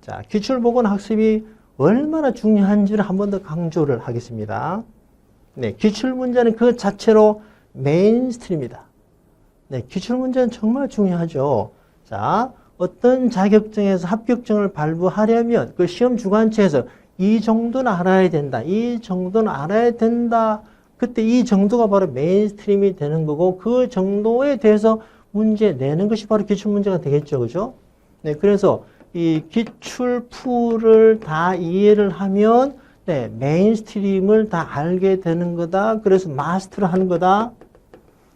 자, 기출보건학습이 얼마나 중요한지를 한 번 더 강조를 하겠습니다. 네, 기출문제는 그 자체로 메인스트림이다. 네, 기출문제는 정말 중요하죠. 자, 어떤 자격증에서 합격증을 발부하려면 그 시험 주관처에서 이 정도는 알아야 된다. 이 정도는 알아야 된다. 그때 이 정도가 바로 메인스트림이 되는 거고 그 정도에 대해서 문제 내는 것이 바로 기출문제가 되겠죠. 그죠? 네, 그래서 이 기출풀을 다 이해를 하면 네, 메인스트림을 다 알게 되는 거다. 그래서 마스터를 하는 거다.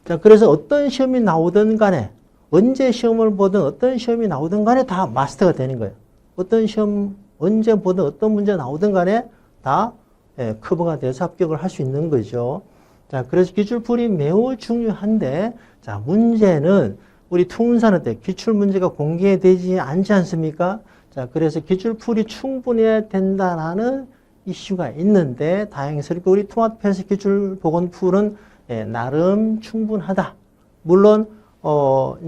자, 그래서 어떤 시험이 나오든 간에 언제 시험을 보든 어떤 시험이 나오든 간에 다 마스터가 되는 거예요. 어떤 시험 언제 보든 어떤 문제 나오든 간에 다 커버가 돼서 합격을 할 수 있는 거죠. 자, 그래서 기출풀이 매우 중요한데 자, 문제는 우리 통운사는 때 기출 문제가 공개되지 않지 않습니까? 자, 그래서 기출풀이 충분해야 된다라는 이슈가 있는데 다행스럽게 우리 통합해서 기출보건풀은 나름 충분하다. 물론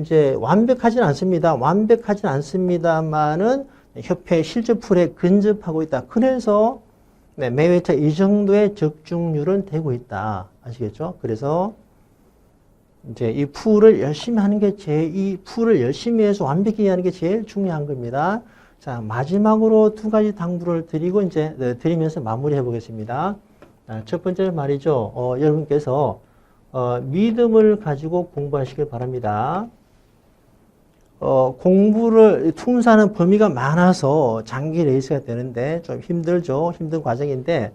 이제 완벽하진 않습니다. 완벽하진 않습니다만은 협회 실제풀에 근접하고 있다. 그래서 매회차 이 정도의 적중률은 되고 있다. 아시겠죠? 그래서 이제 이 풀을 열심히 하는 게 이 풀을 열심히 해서 완벽히 하는 게 제일 중요한 겁니다. 자, 마지막으로 두 가지 당부를 드리고 이제 드리면서 마무리해 보겠습니다. 첫 번째 말이죠. 여러분께서 믿음을 가지고 공부하시길 바랍니다. 통사는 범위가 많아서 장기 레이스가 되는데 좀 힘들죠. 힘든 과정인데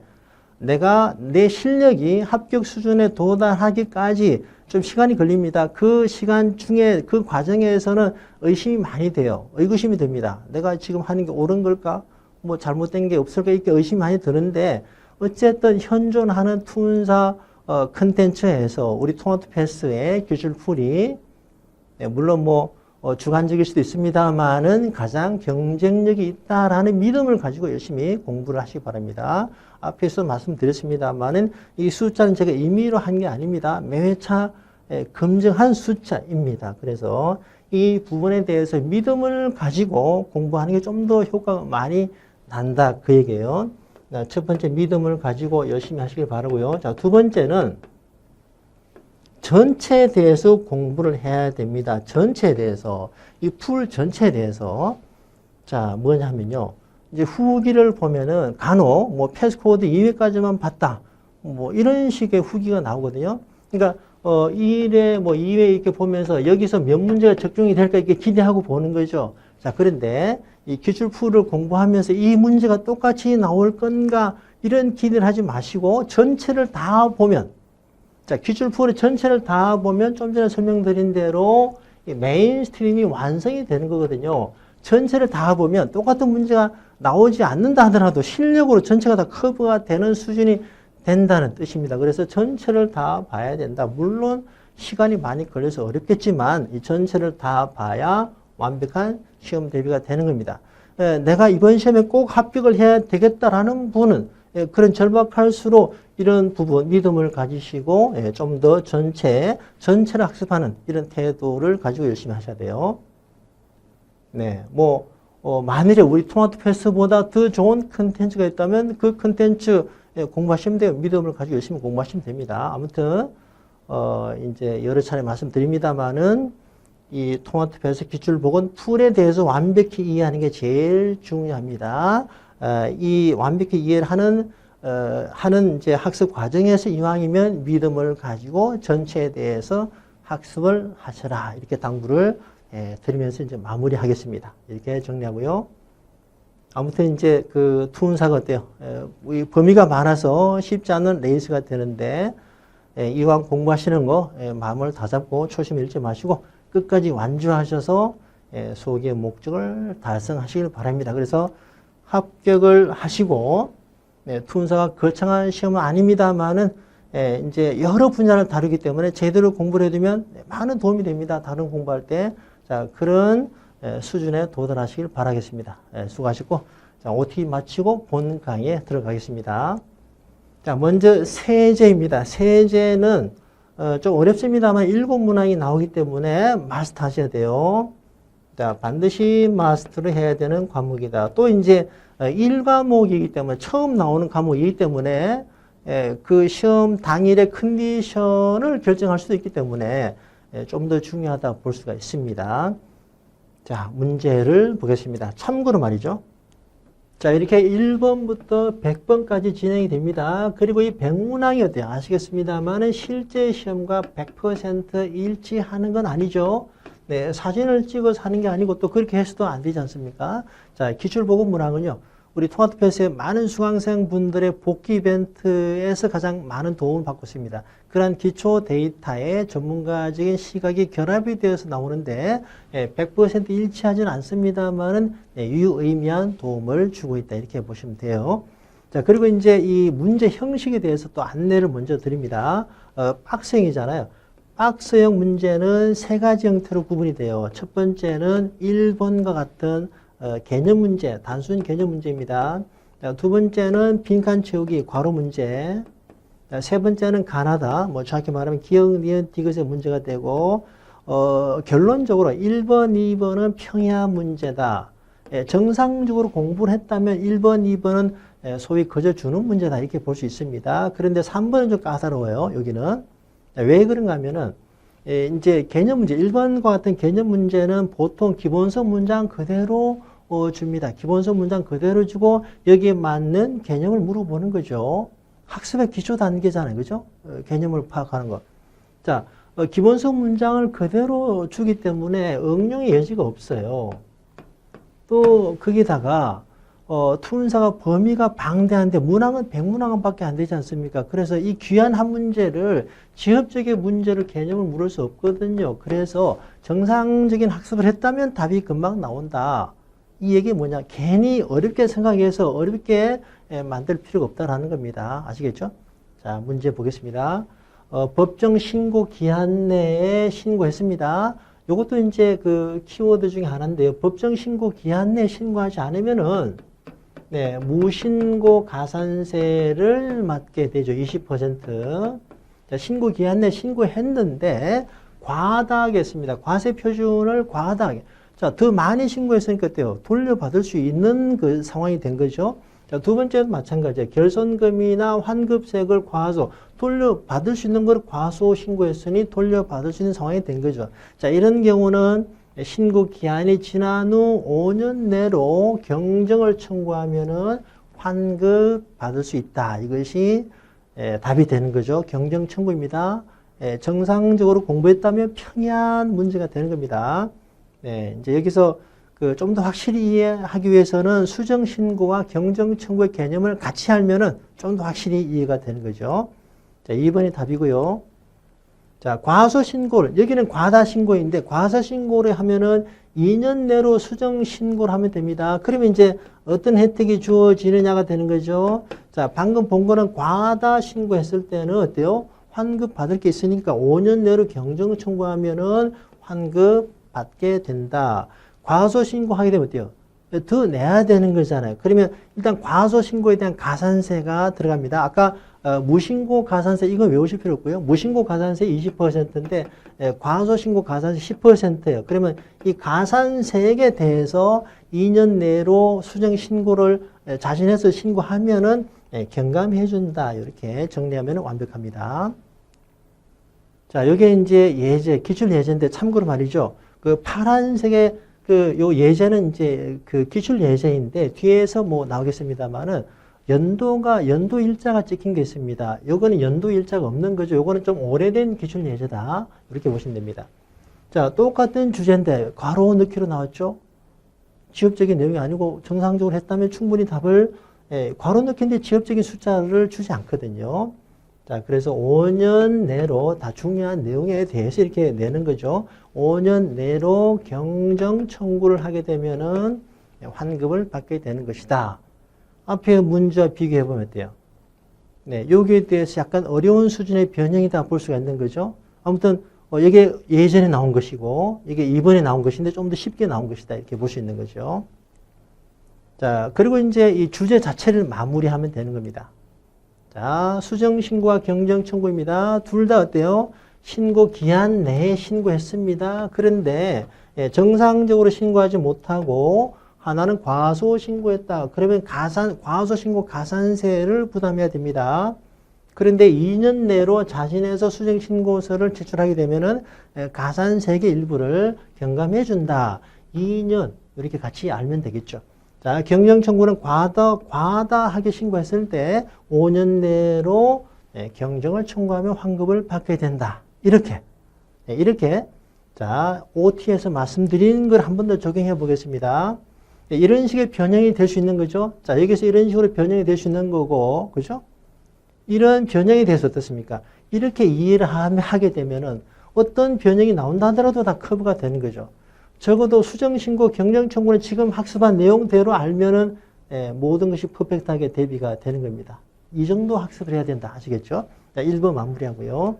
내가 내 실력이 합격 수준에 도달하기까지 좀 시간이 걸립니다. 그 시간 중에 그 과정에서는 의심이 많이 돼요. 의구심이 됩니다. 내가 지금 하는 게 옳은 걸까? 뭐 잘못된 게 없을까? 이렇게 의심이 많이 드는데 어쨌든 현존하는 투운사 컨텐츠에서 우리 통합 패스의 기출풀이 물론 뭐 주관적일 수도 있습니다만은 가장 경쟁력이 있다라는 믿음을 가지고 열심히 공부를 하시기 바랍니다. 앞에서 말씀드렸습니다만은 이 숫자는 제가 임의로 한 게 아닙니다. 매회차 검증한 숫자입니다. 그래서 이 부분에 대해서 믿음을 가지고 공부하는 게 좀 더 효과가 많이 난다. 그 얘기예요. 첫 번째 믿음을 가지고 열심히 하시길 바라고요. 자, 두 번째는 전체에 대해서 공부를 해야 됩니다. 전체에 대해서. 이 풀 전체에 대해서. 자, 뭐냐면요. 이제 후기를 보면은 간혹 뭐 패스코드 2회까지만 봤다. 뭐 이런 식의 후기가 나오거든요. 그러니까 1회 뭐 2회 이렇게 보면서 여기서 몇 문제가 적중이 될까 이렇게 기대하고 보는 거죠. 자, 그런데 이 기출풀을 공부하면서 이 문제가 똑같이 나올 건가 이런 기대를 하지 마시고 전체를 다 보면 자, 기출풀의 전체를 다 보면 좀 전에 설명드린 대로 메인스트림이 완성이 되는 거거든요. 전체를 다 보면 똑같은 문제가 나오지 않는다 하더라도 실력으로 전체가 다 커버가 되는 수준이 된다는 뜻입니다. 그래서 전체를 다 봐야 된다. 물론 시간이 많이 걸려서 어렵겠지만 이 전체를 다 봐야 완벽한 시험 대비가 되는 겁니다. 내가 이번 시험에 꼭 합격을 해야 되겠다라는 분은 그런 절박할수록 이런 부분 믿음을 가지시고 좀 더 전체를 학습하는 이런 태도를 가지고 열심히 하셔야 돼요. 네, 만일에 우리 토마토 패스보다 더 좋은 컨텐츠가 있다면 그 컨텐츠 공부하시면 돼요. 믿음을 가지고 열심히 공부하시면 됩니다. 아무튼 이제 여러 차례 말씀드립니다만은 이 토마토 패스 기출보건 풀에 대해서 완벽히 이해하는 게 제일 중요합니다. 이 완벽히 이해를 하는 이제 학습 과정에서 이왕이면 믿음을 가지고 전체에 대해서 학습을 하셔라. 이렇게 당부를 드리면서 이제 마무리하겠습니다. 이렇게 정리하고요. 아무튼 이제 그 투운사가 어때요? 범위가 많아서 쉽지 않은 레이스가 되는데 이왕 공부하시는 거 마음을 다잡고 초심 잃지 마시고 끝까지 완주하셔서 수학의 목적을 달성하시길 바랍니다. 그래서 합격을 하시고 투운사가 거창한 시험은 아닙니다만은 이제 여러 분야를 다루기 때문에 제대로 공부를 해두면 많은 도움이 됩니다. 다른 공부할 때. 자, 그런 수준에 도달하시길 바라겠습니다. 수고하셨고, 자, OT 마치고 본 강의에 들어가겠습니다. 자, 먼저 세제입니다. 세제는 좀 어렵습니다만 7문항이 나오기 때문에 마스터 하셔야 돼요. 자, 반드시 마스터를 해야 되는 과목이다. 또 이제 1과목이기 때문에 처음 나오는 과목이기 때문에 그 시험 당일의 컨디션을 결정할 수도 있기 때문에 좀 더 중요하다 볼 수가 있습니다. 자, 문제를 보겠습니다. 참고로 말이죠. 자, 이렇게 1번부터 100번까지 진행이 됩니다. 그리고 이 백문항이 어때요? 아시겠습니다만은 실제 시험과 100% 일치하는 건 아니죠. 네, 사진을 찍어서 하는 게 아니고 또 그렇게 해서도 안 되지 않습니까? 자, 기출보고 문항은요. 우리 통합투표에서의 많은 수강생 분들의 복귀 이벤트에서 가장 많은 도움을 받고 있습니다. 그러한 기초 데이터에 전문가적인 시각이 결합이 되어서 나오는데 100% 일치하지는 않습니다만은 유의미한 도움을 주고 있다 이렇게 보시면 돼요. 자, 그리고 이제 이 문제 형식에 대해서 또 안내를 먼저 드립니다. 박스형이잖아요. 박스형 문제는 세 가지 형태로 구분이 돼요. 첫 번째는 1번과 같은 개념 문제, 단순 개념 문제입니다. 두 번째는 빈칸 채우기, 괄호 문제. 세 번째는 가나다, 뭐 정확히 말하면 기역, 니은, 디귿의 문제가 되고, 결론적으로 1번, 2번은 평야 문제다. 정상적으로 공부를 했다면 1번, 2번은 소위 거저 주는 문제다. 이렇게 볼 수 있습니다. 그런데 3번은 좀 까다로워요. 여기는. 왜 그런가 하면은, 이제 개념 문제, 1번과 같은 개념 문제는 보통 기본서 문장 그대로 줍니다. 기본서 문장 그대로 주고 여기에 맞는 개념을 물어보는 거죠. 학습의 기초 단계잖아요. 그죠? 개념을 파악하는 거. 자, 기본서 문장을 그대로 주기 때문에 응용의 여지가 없어요. 또 거기다가 투문사가 범위가 방대한데 문항은 100문항밖에 안 되지 않습니까? 그래서 이 귀한 한 문제를 지엽적인 문제를 개념을 물을 수 없거든요. 그래서 정상적인 학습을 했다면 답이 금방 나온다. 이 얘기 뭐냐? 괜히 어렵게 생각해서 어렵게 만들 필요가 없다라는 겁니다. 아시겠죠? 자, 문제 보겠습니다. 법정 신고 기한 내에 신고했습니다. 요것도 이제 그 키워드 중에 하나인데요. 법정 신고 기한 내에 신고하지 않으면은 네, 무신고 가산세를 맞게 되죠. 20%. 자, 신고 기한 내에 신고했는데 과다하게 했습니다. 과세 표준을 과다하게. 자, 더 많이 신고했으니까 어때요? 돌려받을 수 있는 그 상황이 된 거죠. 자, 두 번째도 마찬가지예요. 결손금이나 환급세액을 과소, 돌려받을 수 있는 걸 과소 신고했으니 돌려받을 수 있는 상황이 된 거죠. 자, 이런 경우는 신고 기한이 지난 후 5년 내로 경정을 청구하면은 환급 받을 수 있다. 이것이 답이 되는 거죠. 경정 청구입니다. 정상적으로 공부했다면 평이한 문제가 되는 겁니다. 네, 이제 여기서 좀 더 확실히 이해하기 위해서는 수정 신고와 경정 청구의 개념을 같이 알면은 좀 더 확실히 이해가 되는 거죠. 자, 2번이 답이고요. 자, 과소 신고를, 여기는 과다 신고인데 과소 신고를 하면은 2년 내로 수정 신고를 하면 됩니다. 그러면 이제 어떤 혜택이 주어지느냐가 되는 거죠. 자, 방금 본 거는 과다 신고했을 때는 어때요? 환급 받을 게 있으니까 5년 내로 경정 청구하면은 환급 받게 된다. 과소 신고하게 되면 어때요? 더 내야 되는 거잖아요. 그러면 일단 과소 신고에 대한 가산세가 들어갑니다. 아까 무신고 가산세 이거 외우실 필요 없고요. 무신고 가산세 20%인데 과소 신고 가산세 10%예요. 그러면 이 가산세액에 대해서 2년 내로 수정 신고를 자신해서 신고하면은 경감해 준다. 이렇게 정리하면 완벽합니다. 자, 여기에 이제 예제, 기출 예제인데 참고로 말이죠. 그 파란색의 요 예제는 이제 그 기출 예제인데 뒤에서 뭐 나오겠습니다만은 연도 일자가 찍힌 게 있습니다. 요거는 연도 일자가 없는 거죠. 요거는 좀 오래된 기출 예제다. 이렇게 보시면 됩니다. 자, 똑같은 주제인데 괄호 넣기로 나왔죠. 지엽적인 내용이 아니고 정상적으로 했다면 충분히 답을 괄호 넣기인데 지엽적인 숫자를 주지 않거든요. 자, 그래서 5년 내로 다 중요한 내용에 대해서 이렇게 내는 거죠. 5년 내로 경정 청구를 하게 되면은 환급을 받게 되는 것이다. 앞에 문제와 비교해 보면 어때요? 네, 여기에 대해서 약간 어려운 수준의 변형이다 볼 수가 있는 거죠. 아무튼 이게 예전에 나온 것이고 이게 이번에 나온 것인데 좀 더 쉽게 나온 것이다 이렇게 볼 수 있는 거죠. 자, 그리고 이제 이 주제 자체를 마무리하면 되는 겁니다. 자, 수정 신고와 경정 청구입니다. 둘 다 어때요? 신고 기한 내에 신고했습니다. 그런데 예, 정상적으로 신고하지 못하고 하나는 과소 신고했다. 그러면 과소 신고 가산세를 부담해야 됩니다. 그런데 2년 내로 자신에서 수정 신고서를 제출하게 되면은 가산세의 일부를 경감해 준다. 2년 이렇게 같이 알면 되겠죠. 자, 경정 청구는 과다하게 신고했을 때 5년 내로 경정을 청구하며 환급을 받게 된다. 이렇게 자, OT에서 말씀드린 걸 한 번 더 적용해 보겠습니다. 이런 식의 변형이 될 수 있는 거죠. 자, 여기서 이런 식으로 변형이 될 수 있는 거고, 그죠? 이런 변형이 돼서 어떻습니까? 이렇게 이해를 하게 되면은 어떤 변형이 나온다 하더라도 다 커버가 되는 거죠. 적어도 수정신고, 경정청구는 지금 학습한 내용대로 알면은 모든 것이 퍼펙트하게 대비가 되는 겁니다. 이 정도 학습을 해야 된다. 아시겠죠? 자, 1번 마무리하고요.